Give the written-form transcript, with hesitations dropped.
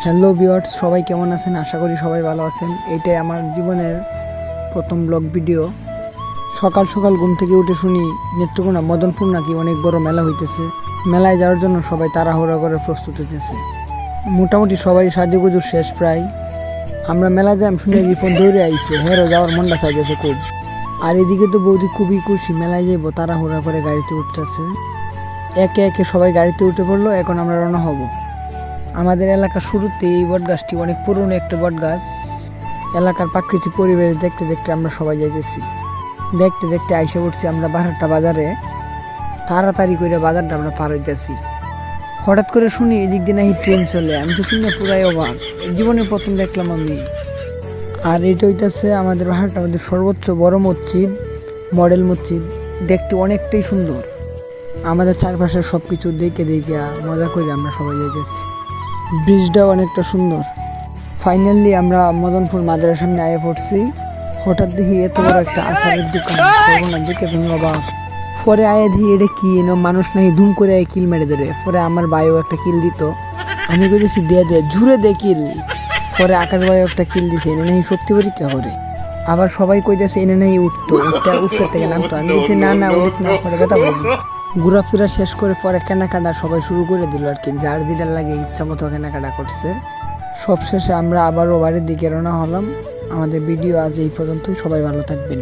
Hello viewers, সবাই কেমন আছেন? আশা করি সবাই ভালো আছেন। এইটাই আমার জীবনের প্রথম ব্লগ ভিডিও। সকাল সকাল ঘুম থেকে উঠে শুনি নেত্রকোনা মদনপুর নাকি অনেক বড় মেলা হইতেছে। মেলায় যাওয়ার জন্য সবাই তাড়াহুড়া করে প্রস্তুত হইতেছে। মোটামুটি সবাই সাজুগুজু শেষ প্রায়। আমরা মেলা যাই শুনে রিপন দৌড়ে আইছে, হেরো যাওয়ার মনটা চাইতেছে খুব। আর এদিকে তো বৌদি খুবই খুশি, মেলায় যাইবো, তাড়াহুড়া করে গাড়িতে উঠতেছে। একে একে সবাই গাড়িতে উঠে পড়লো। এখন আমরা রওনা হব। আমাদের এলাকার শুরুতে এই বট গাছটি অনেক পুরনো একটা বট গাছ। এলাকার প্রাকৃতিক পরিবেশ দেখতে দেখতে আমরা সবাই যাইতেছি। দেখতে দেখতে আইসে উঠছি আমরা বাহারটা বাজারে। তাড়াতাড়ি করে বাজারটা আমরা পার হইতেছি। হঠাৎ করে শুনি এদিক দিয়ে নাকি ট্রেন চলে। আমি তো শুনে পুরাই অবাক, জীবনে প্রথম দেখলাম আমি। আর এটা হইতেছে আমাদের বাহারটার মধ্যে সর্বোচ্চ বড় মসজিদ, মডেল মসজিদ। দেখতে অনেকটাই সুন্দর। আমাদের চারপাশের সব কিছু দেখে দেখে মজা করে আমরা সবাই যাইতেছি। ব্রিজটাও অনেকটা সুন্দর। ফাইনালি আমরা মদনপুর মাদ্রাসার সামনে আয়ে পড়ছি। হঠাৎ দেখি এত বড় একটা আচারের দোকান, দেখে ধন্যবাদ। পরে আয়ে দেখি এটা কি এনো, মানুষ নাকি ধুম করে কিল মেরে ধরে। পরে আমার ভাইও একটা কিল দিত, আমি কইতেছি দে ঝুরে দে কিল। পরে আকাশ ভাইও একটা কিল দিছে, এনে নাকি সত্যি পরীক্ষা করে। আবার সবাই কইতেছে এনে নাকি উঠতো, একটা উৎসব থেকে নামতো। আমি বলছি না উঠিস না, পরে কথা বলবো। ঘোরাফেরা শেষ করে পরে কেনাকাটা সবাই শুরু করে দিল আর কি। যার যেটার লাগে ইচ্ছা মতো কেনাকাটা করছে। সবশেষে আমরা আবারও বাড়ির দিকে রওনা হলাম। আমাদের ভিডিও আজ এই পর্যন্তই। সবাই ভালো থাকবেন।